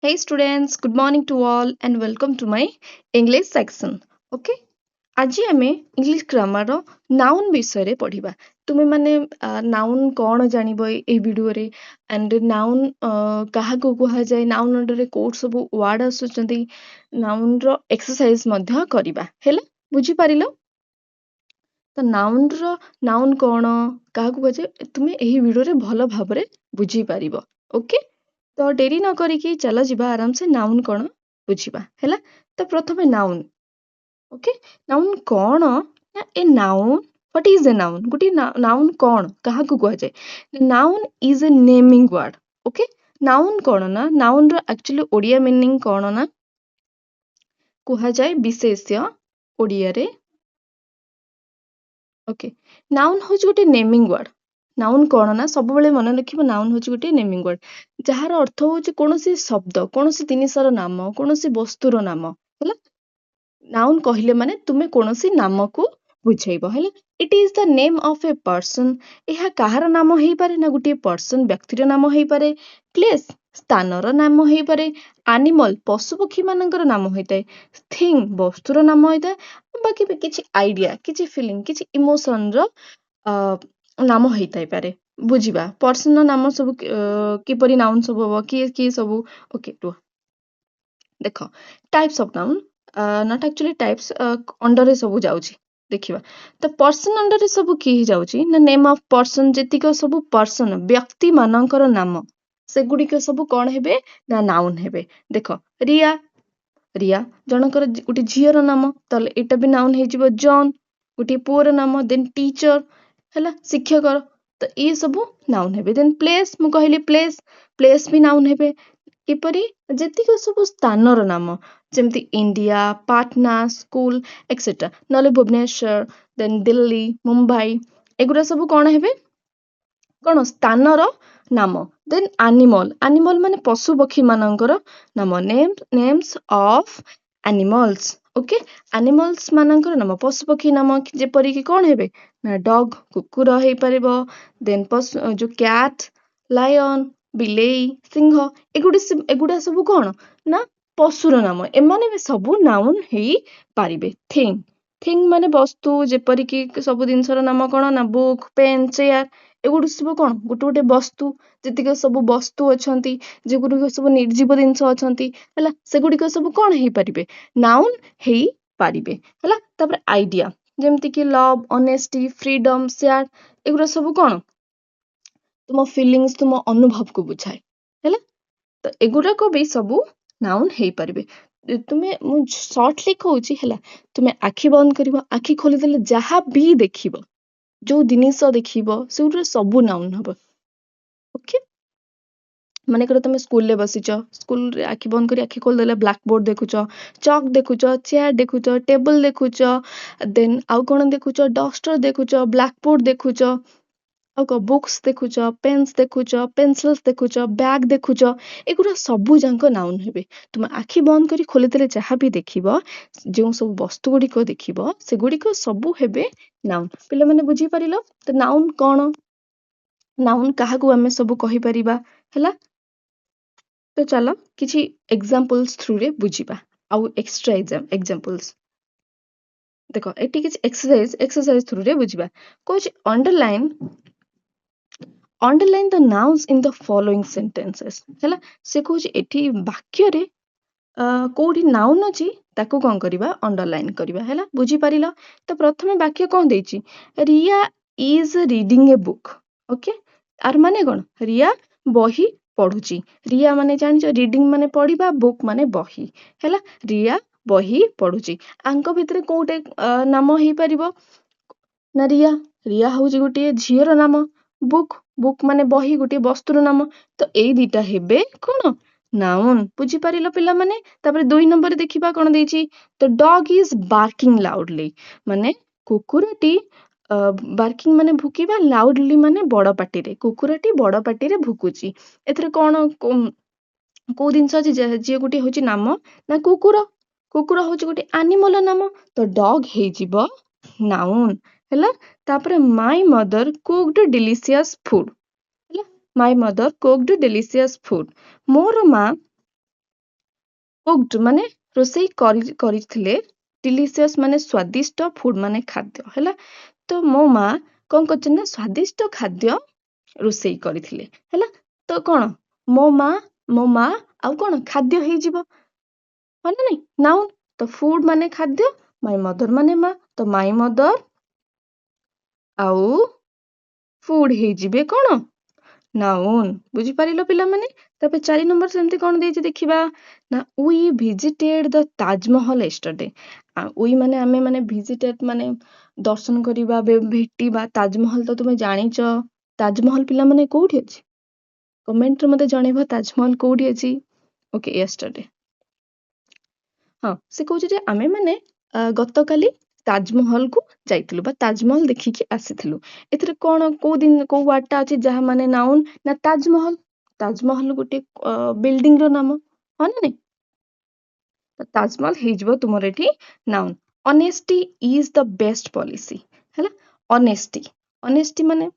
Hey students, good morning to all and welcome to my English section. Okay? ଆଜି ଆମେ English grammar noun ବିଷୟରେ ପଢିବା। ତୁମେ ମାନେ ନାଉନ୍ କଣ ଜାଣିବ ଏଇ ଭିଡିଓରେ ଆଣ୍ଡ ନାଉନ୍ କାହାକୁ କୁହାଯାଏ, ନାଉନ୍ ଅଣ୍ଡରରେ କୋଉ ସବୁ ୱାର୍ଡ ଆସୁଛନ୍ତି, ନାଉନ୍ ର ଏକ୍ସରସାଇଜ ମଧ୍ୟ କରିବା। ହେଲା? ବୁଝିପାରିଲ? ତ ନାଉନ୍ କଣ କାହାକୁ କୁହାଯାଏ ତୁମେ ଏହି ଭିଡିଓରେ ଭଲ ଭାବରେ ବୁଝିପାରିବ। ଓକେ? ତ ଡେରି ନ କରିକି ଚାଲ ଯିବା ଆରାମସେ ନାଉନ୍ କଣ ବୁଝିବା। ହେଲା? ତ ପ୍ରଥମେ ନାଉନ୍। ଓକେ? ନାଉନ୍ କଣ ନା noun what is a noun? ଗୋଟେ ନାଉନ୍ କଣ କାହାକୁ କୁହାଯାଏ? Noun is a naming word. Okay? Noun କଣ ନା ନାଉନ୍ ର ଆକ୍ଚୁଆଲି ଓଡିଆ ମିନିଂ କଣ ନା କୁହାଯାଏ ବିଶେଷ୍ୟ ଓଡିଆରେ। ଓକେ, ନାଉନ୍ ହଉଛି ଗୋଟେ ନେମିଂ ୱାର୍ଡ। ନାଉନ୍ କଣ ନା ସବୁବେଳେ ମନେ ରଖିବ, ନାଉନ୍ ହଉଛି ଗୋଟେ ନେମିଂ ୱାର୍ଡ ଯାହାର ଅର୍ଥ ହଉଛି କୌଣସି ଶବ୍ଦ, କୌଣସି ଜିନିଷର ନାମ, କୌଣସି ବସ୍ତୁର ନାମ। ହେଲା? ନାଉନ୍ କହିଲେ ମାନେ ତୁମେ କୌଣସି ନାମକୁ ବୁଝେଇବ। ହେଲା? ଇଟ୍ is the name of A person. ଏହା କାହାର ନାମ ହେଇପାରେ ନା ଗୋଟିଏ ପର୍ସନ ବ୍ୟକ୍ତିର ନାମ ହେଇପାରେ, ପ୍ଲେସ୍ ସ୍ଥାନର ନାମ ହେଇପାରେ, ଆନିମଲ ପଶୁପକ୍ଷୀ ମାନଙ୍କର ନାମ ହେଇଥାଏ, ଥିଙ୍ଗ ବସ୍ତୁର ନାମ ହେଇଥାଏ, ବାକି ବି କିଛି ଆଇଡିଆ, କିଛି ଫିଲିଂ, କିଛି ଇମୋସନର ନାମ ହେଇଥାଇପାରେ। ବୁଝିବା ପର୍ସନର ନାମ ସବୁ କିପରି ନାଉନ୍ ସବୁ ହବ, କିଏ କିଏ ସବୁ। ଓକେ, ରୁହ ଦେଖ types of noun, not actually types, ଅଣ୍ଡରରେ ସବୁ ଯାଉଛି ଦେଖିବା। ତ ପର୍ସନ ଅଣ୍ଡରରେ ସବୁ କିଏ ଯାଉଛି ନା ନେମ୍ ଅଫ ପର୍ସନ, ଯେତିକ ସବୁ ପର୍ସନ ବ୍ୟକ୍ତି ମାନଙ୍କର ନାମ ସେଗୁଡିକ ସବୁ କଣ ହେବେ ନା ନାଉନ୍ ହେବେ। ଦେଖ ରିୟା, ରିୟା ଜଣଙ୍କର ଗୋଟେ ଝିଅର ନାମ, ତାହେଲେ ଏଇଟା ବି ନାଉନ୍ ହେଇଯିବ। ଜନ୍ ଗୋଟିଏ ପୁଅର ନାମ, ଦେନ୍ ଟିଚର ହେଲା ଶିକ୍ଷକର, ତ ଇଏ ସବୁ ନାଉନ୍ ହେବେ। ଦେନ୍ ପ୍ଲେସ୍, ମୁଁ କହିଲି ପ୍ଲେସ୍, ପ୍ଲେସ୍ ବି ନାଉନ୍ ହେବେ। କିପରି ଯେତିକି ସବୁ ସ୍ଥାନର ନାମ ଯେମିତି ଇଣ୍ଡିଆ, ପାଟନା, ସ୍କୁଲ ଏକ୍ସେଟ୍ରା, ନହେଲେ ଭୁବନେଶ୍ୱର, ଦେନ୍ ଦିଲ୍ଲୀ, ମୁମ୍ବାଇ, ଏଗୁଡା ସବୁ କଣ ହେବେ କଣ ସ୍ଥାନର ନାମ। ଦେନ୍ ଆନିମଲ, ଆନିମଲ ମାନେ ପଶୁ ପକ୍ଷୀ ମାନଙ୍କର ନାମ, names of animals. Okay, animals ମାନଙ୍କର ନାମ, ପଶୁ ପକ୍ଷୀ ନାମ ଯେପରିକି କଣ ହେବେ ନା ଡଗ କୁକୁର ହେଇପାରିବ, ଦେନ୍ ଯୋଉ କ୍ୟାଟ, ଲାୟନ, ବିଲେଇ, ସିଂହ, ଏଗୁଡା ସବୁ କଣ ନା ପଶୁର ନାମ। ଏମାନେ ବି ସବୁ ନାଉନ୍ ହେଇପାରିବେ। ଥିଙ୍ଗ ମାନେ ବସ୍ତୁ, ଯେପରିକି ସବୁ ଜିନିଷର ନାମ କଣ ନା ବୁକ୍, ପେନ୍, ଚେୟାର, ଏଗୁଡା ସବୁ କଣ ଗୋଟେ ଗୋଟେ ବସ୍ତୁ। ଯେତିକ ସବୁ ବସ୍ତୁ ଅଛନ୍ତି, ଯେଗୁଡିକ ସବୁ ନିର୍ଜୀବ ଜିନିଷ ଅଛନ୍ତି, ହେଲା ସେଗୁଡିକ ସବୁ କଣ ହେଇପାରିବେ ନାଉନ୍ ହେଇପାରିବେ। ହେଲା? ତାପରେ ଆଇଡିଆ ଯେମିତି କି ଲଭ, ଅନେଷ୍ଟି, ଫ୍ରିଡମ, ସେୟାର, ଏଗୁଡା ସବୁ କଣ ତୁମ ଫିଲିଙ୍ଗସ୍, ତୁମ ଅନୁଭବକୁ ବୁଝାଏ। ହେଲା? ତ ଏଗୁଡାକ ବି ସବୁ ନାଉନ୍ ହେଇପାରିବେ। ମୁଁ ସର୍ଟଲି କହୁଛି, ହେଲା ତୁମେ ଆଖି ବନ୍ଦ କରିବ, ଆଖି ଖୋଲିଦେଲେ ଯାହା ବି ଦେଖିବ, ଯୋଉ ଜିନିଷ ଦେଖିବ ସେଗୁଡା ସବୁ ନାଉନ୍ ହବ। ଓକେ, ମନେକର ତମେ ସ୍କୁଲରେ ବସିଛ, ସ୍କୁଲରେ ଆଖି ବନ୍ଦ କରି ଆଖି ଖୋଲିଦେଲେ ବ୍ଲାକ୍ ବୋର୍ଡ ଦେଖୁଛ, ଚକ୍ ଦେଖୁଛ, ଚେୟାର ଦେଖୁଛ, ଟେବୁଲ ଦେଖୁଛ, ଦେନ୍ ଆଉ କଣ ଦେଖୁଛ, ଡଷ୍ଟର ଦେଖୁଛ, ବ୍ଲାକ୍ ବୋର୍ଡ ଦେଖୁଛ, ଆଉ କଣ ବୁକ୍ସ ଦେଖୁଛ, ପେନ୍ସ ଦେଖୁଛ, ପେନ୍ସିଲ୍ସ ଦେଖୁଛ, ବ୍ୟାଗ ଦେଖୁଛ, ଏଗୁଡା ସବୁ ଯାକ ନାଉନ୍ ହେବେ। ତୁମେ ଆଖି ବନ୍ଦ କରି ଖୋଲିଦେଲେ ଯାହା ବି ଦେଖିବ, ଯେଉଁ ସବୁ ବସ୍ତୁ ଗୁଡିକ ଦେଖିବ, ସେଗୁଡିକ ସବୁ ହେବେ ନାଉନ୍। ପିଲାମାନେ ବୁଝିପାରିଲ? ତ ନାଉନ୍ କଣ, ନାଉନ୍ କାହାକୁ ଆମେ ସବୁ କହିପାରିବା। ହେଲା? ତ ଚାଲ କିଛି ଏକ୍ସାମ୍ପଲ୍ସ ଥ୍ରୁରେ ବୁଝିବା, ଆଉ ଏକ୍ସଟ୍ରା ଏକ୍ସାମ୍ପଲ୍ସ। ଦେଖ ଏଠି କିଛି ଏକ୍ସରସାଇଜ ଥ୍ରୁରେ ବୁଝିବା। କହୁଛି underline the nouns in the following sentences। ହେଲା? ସେ କହୁଛି ଏଠି ବାକ୍ୟରେ କୋଉଠି ନାଉନ୍ ଅଛି ତାକୁ କଣ କରିବା ଅଣ୍ଡରଲାଇନ କରିବା। ହେଲା? ବୁଝିପାରିଲ? ତ ପ୍ରଥମେ ବାକ୍ୟ କଣ ଦେଇଛି, Riya is reading a book. Okay, ଆର ମାନେ କଣ ରିୟା ବହି ପଢୁଛି। ରିୟା ମାନେ ଜାଣିଛ ରିଡିଂ ମାନେ ପଢିବା, ବୁକ୍ ମାନେ ବହି। ହେଲା? ରିୟା ବହି ପଢୁଛି। ଆଙ୍କ ଭିତରେ କୋଉଟେ ନାମ ହେଇପାରିବ ନା ରିୟା, ରିୟା ହଉଛି ଗୋଟିଏ ଝିଅର ନାମ, ବୁକ୍ ମାନେ ବହି ଗୋଟିଏ ବସ୍ତୁର ନାମ। ତ ଏଇ ଦିଟା ହେବେ କଣ ନାଉନ୍। ବୁଝିପାରିଲ ପିଲାମାନେ? ତାପରେ 2 ନମ୍ବରରେ ଦେଖିବା କଣ ଦେଇଛି, ତ ଡଗ୍ ଇଜ ବାର୍କିଂ ଲାଉଡଲି, ମାନେ କୁକୁରଟି ବାର୍କିଂ ମାନେ ଭୁକିବା, ଲାଉଡଲି ମାନେ ବଡ ପାଟିରେ, କୁକୁରଟି ବଡ ପାଟିରେ ଭୁକୁଛି। ଏଥିରେ କଣ କୋଉ ଜିନିଷ ଅଛି ଯିଏ ଗୋଟେ ହଉଛି ନାମ ନା କୁକୁର, କୁକୁର ହଉଛି ଗୋଟେ ଆନିମଲ ନାମ, ତ ଡଗ୍ ହେଇଯିବ ନାଉନ୍। ହେଲା? ତାପରେ ମାଇ ମଦର କୁକ୍ଡ ଡେଲିସିୟସ୍ ଫୁଡ। ହେଲା? ମାଇ ମଦର କୁକ୍ଡ ଡେଲିସିୟସ୍ ଫୁଡ, ମୋର ମା କୁକ୍ଡ ମାନେ ରୋଷେଇ କରିଥିଲେ, डिलीशियस ମାନେ ସ୍ୱାଦିଷ୍ଟ, ଫୁଡ ମାନେ ଖାଦ୍ୟ ହେଲା। ତ ମୋ ମା କଣ କରିଛନ୍ତି ନା ସ୍ୱାଦିଷ୍ଟ ଖାଦ୍ୟ ରୋଷେଇ କରିଥିଲେ ହେଲା। ତ କଣ ମୋ ମା ଆଉ କଣ ଖାଦ୍ୟ ହେଇଯିବ ହଁ ନା ନାଇଁ ନାଉନ। ତ ଫୁଡ ମାନେ ଖାଦ୍ୟ, ମାଇ ମଦର ମାନେ ମା, ତ ମାଇ ମଦର ଆଉ ଫୁଡ ହେଇଯିବେ କଣ ନାଉନ। ବୁଝିପାରିଲ ପିଲାମାନେ? ତାପରେ 4 ନମ୍ବର ସେମିତି କଣ ଦେଇଛି ଦେଖିବା ନା we visited the Taj Mahal yesterday। we ମାନେ ଆମେ ମାନେ visited ମାନେ ଦର୍ଶନ କରିବା, ଭେଟିବା। ତାଜମହଲ ତ ତୁମେ ଜାଣିଛ, ତାଜମହଲ ପିଲାମାନେ କୋଉଠି ଅଛି? କମେଣ୍ଟରେ ମତେ ଜଣେଇବ ତାଜମହଲ କୋଉଠି ଅଛି। Okay yesterday। ହଁ ସେ କହୁଛି ଯେ ଆମେ ମାନେ ଗତକାଲି ତାଜମହଲକୁ ଯାଇଥିଲୁ ବା ତାଜମହଲ ଦେଖିକି ଆସିଥିଲୁ। ଏଥିରେ କଣ କୋଉ ୱାର୍ଡଟା ଅଛି ଯାହା ମାନେ ନାଉନ ନା ତାଜମହଲ। ତାଜମହଲ ଗୋଟେ ବିଲ୍ଡିଂ ର ନାମ ହଁ ନା ନାଇଁ। ତାଜମହଲ ହେଇଯିବ ତୁମର ଏଠି noun. Honesty is the best policy ହେଲା। ଅନେଷ୍ଟି ମାନେ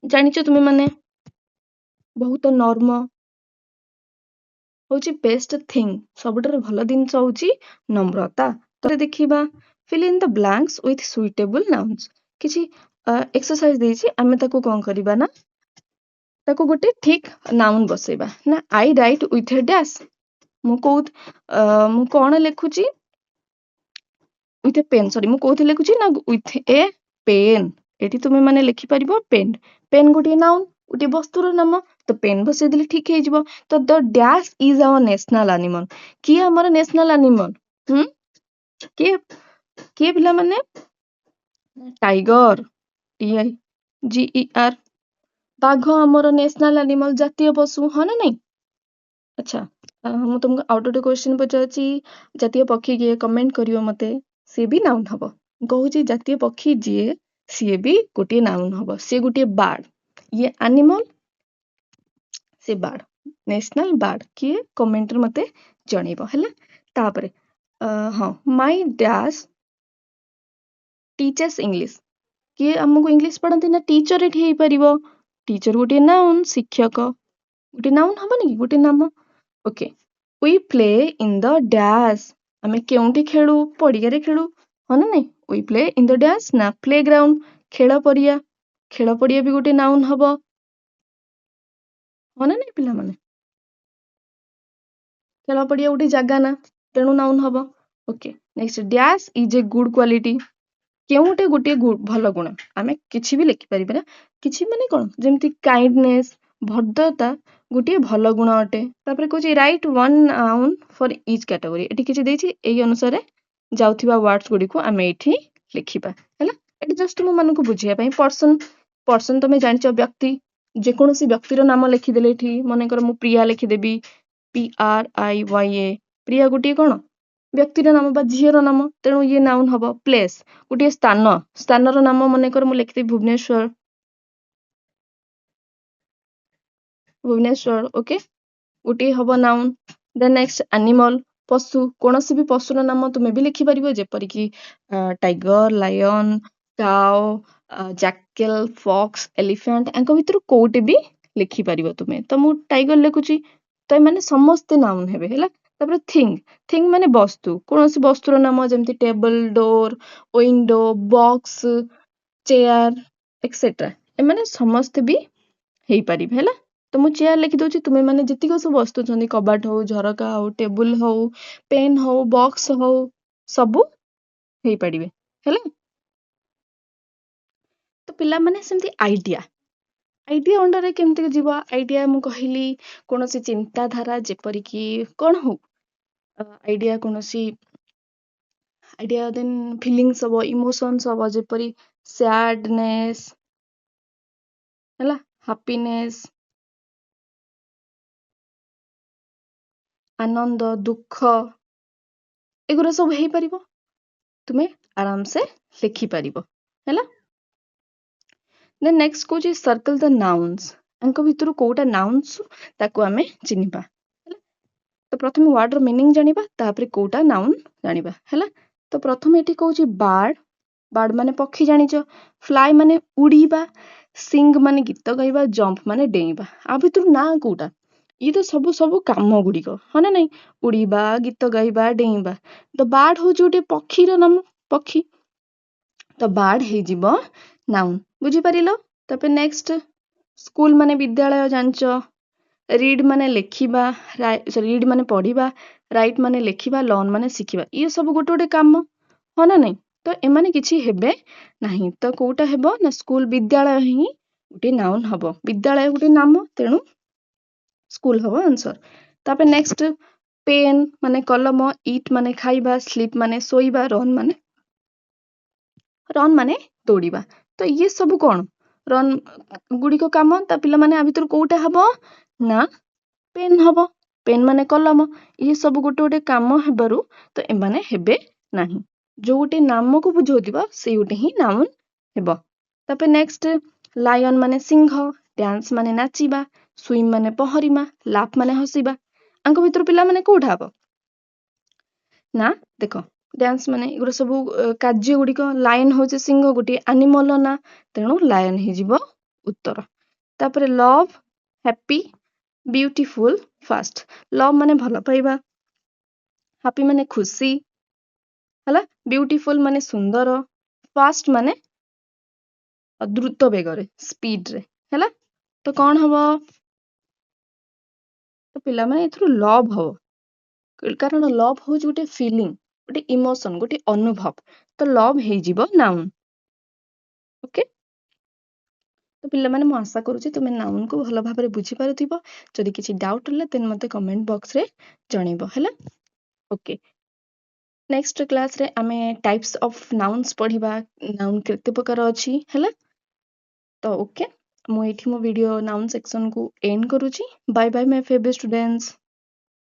ଜାଣିଛ ତୁମେ ମାନେ ବହୁତ ନର୍ମ ହଉଛି ବେଷ୍ଟ ଥିଙ୍ଗ, ସବୁଠାରୁ ଭଲ ଜିନିଷ ହଉଛି ନମ୍ରତା। ତ ଦେଖିବା fill in the blanks with suitable nouns। କିଛି ଏକ୍ସରସାଇଜ ଦେଇଛି, ଆମେ ତାକୁ କଣ କରିବା ନା ତାକୁ ଗୋଟେ ଠିକ ନାଉନ ବସେଇବା ନା I write with a dash। ମୁଁ କଣ ଲେଖୁଛି with a pen, ସରି ମୁଁ କୋଉଥିରେ ଲେଖୁଛି ନା with a pen। ଏଠି ତୁମେ ମାନେ ଲେଖିପାରିବ ପେନ୍। ପେନ୍ ଗୋଟିଏ ନାଉନ, ଗୋଟିଏ ବସ୍ତୁର ନାମ, ତ ପେନ୍ ବସେଇଦେଲେ ଠିକ ହେଇଯିବ। ତ ଦ ଡ୍ୟାଶ ଇଜ ଆୱାର ନ୍ୟାସନାଲ ଆନିମଲ। କିଏ ଆମର ନ୍ୟାସନାଲ ଆନିମଲ? କିଏ ପିଲାମାନେ? Tiger, TIGER। ବାଘ ଆମର ନ୍ୟାସନାଲ ଆନିମଲ, ଜାତୀୟ ପଶୁ ହଁ ନା ନାଇଁ। ଆଚ୍ଛା ମୁଁ ତମକୁ ଆଉ ଗୋଟେ କ୍ୱେଶ୍ଚନ ପଚାରୁଛି, ଜାତୀୟ ପକ୍ଷୀ କିଏ? କମେଣ୍ଟ କରିବ ମତେ। ସିଏ ବି ନାଉନ ହବ। ମୁଁ କହୁଛି ଜାତୀୟ ପକ୍ଷୀ ଯିଏ ସିଏ ବି ଗୋଟିଏ ନାଉନ ହବ। ସିଏ ଗୋଟିଏ ବାର୍ଡ, ଇଏ ଆନିମଲ, ସେ ବାର୍ଡ, ନ୍ୟାସନାଲ ବାର୍ଡ କିଏ? କମେଣ୍ଟରେ ମତେ ଜଣେଇବ ହେଲା। ତାପରେ ହଁ ମାଇ ଡ୍ୟାଶ ଟିଚର୍ସ ଇଂଲିଶ। କିଏ ଆମକୁ ଇଂଲିଶ ପଢାନ୍ତି ନା ଟିଚର ଏଠି ହେଇପାରିବ। ଟିଚର ଗୋଟିଏ ନାଉନ, ଶିକ୍ଷକ ଗୋଟେ ନାଉନ ହବନି କି ଗୋଟେ ନାମ। Okay we play in the dash। ଆମେ କେଉଁଠି ଖେଳୁ? ପଡିଆରେ ଖେଳୁ ହଁ ନା ନାଇଁ। we play in the dash ନା ପ୍ଲେଗ୍ରାଉଣ୍ଡ, ଖେଳ ପଡିଆ। ଖେଳ ପଡିଆ ବି ଗୋଟେ ନାଉନ ହବ ହଁ ନା ନାଇଁ ପିଲାମାନେ। ଖେଳ ପଡିଆ ଗୋଟେ ଜାଗା ନା, ତେଣୁ ନାଉନ ହବ। Okay next dash is a good quality. କେଉଁଟେ ଗୋଟିଏ ଭଲ ଗୁଣ, ଆମେ କିଛି ବି ଲେଖିପାରିବା ନା। କିଛି ମାନେ କଣ ଯେମିତି କାଇଣ୍ଡନେସ, ଭଦ୍ରତା ଗୋଟିଏ ଭଲ ଗୁଣ ଅଟେ। ତାପରେ କହୁଛି ରାଇଟ୍ ୱାନ୍ ନାଉନ ଫର ଇଚ୍ କ୍ୟାଟାଗୋରୀ। ଏଠି କିଛି ଦେଇଛି, ଏଇ ଅନୁସାରେ ଯାଉଥିବା ୱାର୍ଡସ ଗୁଡିକୁ ଆମେ ଏଇଠି ଲେଖିବା ହେଲା। ଏଠି ଜଷ୍ଟ ମୁଁ ମାନଙ୍କୁ ବୁଝିବା ପାଇଁ। ପର୍ସନ ତମେ ଜାଣିଛ ବ୍ୟକ୍ତି, ଯେକୌଣସି ବ୍ୟକ୍ତିର ନାମ ଲେଖିଦେଲେ ଏଠି ମନେକର ମୁଁ ପ୍ରିୟା ଲେଖିଦେବି, PRIYA। ପ୍ରିୟା ଗୋଟିଏ କଣ ବ୍ୟକ୍ତିର ନାମ ବା ଝିଅର ନାମ, ତେଣୁ ଇଏ ନାଉନ ହବ। ପ୍ଲେସ୍ ଗୋଟିଏ ସ୍ଥାନର ନାମ, ମନେକର ମୁଁ ଲେଖିଦେବି ଭୁବନେଶ୍ୱର ଓକେ ଗୋଟିଏ ହବ ନାଉନ। ଦେନ୍ ନେକ୍ସଟ ଆନିମଲ, ପଶୁ, କୌଣସି ବି ପଶୁର ନାମ ତୁମେ ବି ଲେଖିପାରିବ, ଯେପରିକି ଟାଇଗର, ଲାୟନ, କାଓ, ଜାକେଲ, ଫକ୍ସ, ଏଲିଫାଣ୍ଟ। ୟାଙ୍କ ଭିତରୁ କୋଉଟେ ବି ଲେଖିପାରିବ ତୁମେ। ତ ମୁଁ ଟାଇଗର ଲେଖୁଛି, ତ ଏମାନେ ସମସ୍ତେ ନାଉନ ହେବେ ହେଲା। ତାପରେ ଥିଙ୍ଗ ମାନେ ବସ୍ତୁ, କୌଣସି ବସ୍ତୁର ନାମ ଯେମିତି table, door, window, box, chair etcetera. ଏମାନେ ସମସ୍ତେ ବି ହେଇପାରିବେ ହେଲା। ତ ମୁଁ ଚେୟାର ଲେଖିଦଉଛି, ତୁମେ ମାନେ ଯେତିକ ସବୁ ବସ୍ତୁ ଅଛନ୍ତି, କବାଟ ହଉ, ଝରକା ହଉ, ଟେବୁଲ ହଉ, ପେନ୍ ହଉ, ବକ୍ସ ହଉ, ସବୁ ହେଇପାରିବେ ହେଲା। ତ ପିଲାମାନେ ସେମିତି ଆଇଡିଆ ଅଣ୍ଡରରେ କେମିତି ଯିବ? ଆଇଡିଆ ମୁଁ କହିଲି କୌଣସି ଚିନ୍ତାଧାରା, ଯେପରିକି କଣ ହଉ ଆଇଡିଆ, କୌଣସି ଆଇଡିଆ ଦେନ୍ ଫିଲିଙ୍ଗସ ହବ, ଇମୋସନ୍ସ ହବ, ଯେପରି ସ୍ୟାଡନେସ୍ ହେଲା, ହାପିନେସ୍, ଆନନ୍ଦ, ଦୁଃଖ, ଏଗୁରା ସବୁ ହେଇପାରିବ। ତୁମେ ଆରାମସେ ଲେଖିପାରିବ ହେଲା। ଦେନ୍ ନେକ୍ସଟ କହୁଛି ସର୍କଲ ଦ ନାଉନ୍ସ। ୟାଙ୍କ ଭିତରୁ କୋଉଟା ନାଉନ୍ସ ତାକୁ ଆମେ ଚିହ୍ନିବା ହେଲା। ତ ପ୍ରଥମେ ୱାର୍ଡ ର ମିନିଂ ଜାଣିବା, ତାପରେ କୋଉଟା ନାଉନ୍ ଜାଣିବା ହେଲା। ତ ପ୍ରଥମେ ଏଠି କହୁଛି ବାର୍ଡ ମାନେ ପକ୍ଷୀ ଜାଣିଛ, ଫ୍ଲାଏ ମାନେ ଉଡିବା, ସିଙ୍ଗ ମାନେ ଗୀତ ଗାଇବା, ଜମ୍ପ ମାନେ ଡେଇଁବା। ଆ ଭିତରୁ ନା କୋଉଟା? ଇଏ ତ ସବୁ ସବୁ କାମ ଗୁଡ଼ିକ ହଁ ନା ନାଇଁ, ଉଡ଼ିବା, ଗୀତ ଗାଇବା, ଡେଇଁବା। ତ ବାର୍ଡ ହଉଛି ଗୋଟେ ପକ୍ଷୀର ନାମ, ପକ୍ଷୀ। ତ ବାର୍ଡ ହେଇଯିବ ନାଉନ୍, ବୁଝିପାରିଲ? ତାପରେ ନେକ୍ସଟ, ସ୍କୁଲ ମାନେ ବିଦ୍ୟାଳୟ ଜାଣିଛ, ରିଡ୍ ମାନେ ଲେଖିବା, ରିଡ୍ ମାନେ ପଢିବା, ରାଇଟ୍ ମାନେ ଲେଖିବା, ଲର୍ନ ମାନେ ଶିଖିବା। ଇଏ ସବୁ ଗୋଟେ ଗୋଟେ କାମ ହଁ ନା ନାଇଁ, ତ ଏମାନେ କିଛି ହେବେ ନାହିଁ। ତ କୋଉଟା ହେବ ନା ସ୍କୁଲ ବିଦ୍ୟାଳୟ ହିଁ ଗୋଟେ ନାଉନ୍ ହବ, ବିଦ୍ୟାଳୟ ଗୋଟେ ନାମ, ତେଣୁ ସ୍କୁଲ ହବ ଆନ୍ସର। ତାପରେ ନେକ୍ସଟ, ପେନ୍ ମାନେ କଲମ, ଇଟ୍ ମାନେ ଖାଇବା, ସ୍ଲିପ୍ ମାନେ ଶୋଇବା, ରନ୍ ମାନେ ଦୌଡ଼ିବା। ତ ଇଏ ସବୁ କଣ ରନ୍ ଗୁଡ଼ିକ କାମ। ତା ପିଲାମାନେ ଆ ଭିତରୁ କୋଉଟା ହବ ନା ପେନ୍ ହବ, ପେନ୍ ମାନେ କଲମ। ଇଏ ସବୁ ଗୋଟେ ଗୋଟେ କାମ ହେବାରୁ ତ ଏମାନେ ହେବେ ନାହିଁ। ଯୋଉ ଗୋଟେ ନାମକୁ ବୁଝଉଥିବ ସେଇ ଗୋଟେ ହିଁ ନାଉନ୍ ହେବ। ତାପରେ ନେକ୍ସଟ, ଲାୟନ ମାନେ ସିଂହ, ଡ୍ୟାନ୍ସ ମାନେ ନାଚିବା, ସୁଇମ୍ ମାନେ ପହଁରିବା, ଲାଫ୍ ମାନେ ହସିବା। ଆଙ୍କ ଭିତରୁ ପିଲାମାନେ କୋଉଟା ହବ ନା ଦେଖ, ଡ୍ୟାନ୍ସ ମାନେ ଏଗୁଡା ସବୁ କାର୍ଯ୍ୟ ଗୁଡ଼ିକ, ଲାୟନ ହଉଛି ସିଂହ ଗୋଟିଏ ଆନିମଲ ନା, ତେଣୁ ଲାୟନ ହେଇଯିବ ଉତ୍ତର। ତାପରେ love, happy, beautiful, fast. Love ମାନେ ଭଲ ପାଇବା, ହାପି ମାନେ ଖୁସି ହେଲା, ବିୟୁଟିଫୁଲ ମାନେ ସୁନ୍ଦର, ଫାଷ୍ଟ ମାନେ ଦ୍ରୁତ ବେଗରେ, ସ୍ପିଡରେ ହେଲା। ତ କଣ ହବ, ତ ପିଲାମାନେ ଏଥିରୁ ଲଭ୍ ହବ, କାରଣ ଲଭ୍ ହଉଛି ଗୋଟେ ଫିଲିଂ, ଗୋଟେ ଇମୋସନ, ଗୋଟେ ଅନୁଭବ। ତ ଲଭ୍ ହେଇଯିବ ନାଉନ୍। ଓକେ, ତ ପିଲାମାନେ ମୁଁ ଆଶା କରୁଛି ତୁମେ ନାଉନ୍କୁ ଭଲ ଭାବରେ ବୁଝିପାରୁଥିବ। ଯଦି କିଛି ଡାଉଟ୍ ହେଲା ଦେନ୍ ମୋତେ କମେଣ୍ଟ ବକ୍ସରେ ଜଣେଇବ ହେଲା। ଓକେ, ନେକ୍ସଟ କ୍ଲାସରେ ଆମେ ଟାଇପ୍ସ ଅଫ୍ ନାଉନ୍ସ ପଢିବା, ନାଉନ୍ କେତେ ପ୍ରକାର ଅଛି ହେଲା। ତ ଓକେ, ମୁଁ ଏଇଠି ମୋ ଭିଡ଼ିଓ ନାଉନ୍ ସେକ୍ସନକୁ ଏଣ୍ଡ କରୁଛି। ବାଏ ବାଏ ମାଇ ଫେଭରେଟ୍ ଷ୍ଟୁଡେଣ୍ଟସ୍।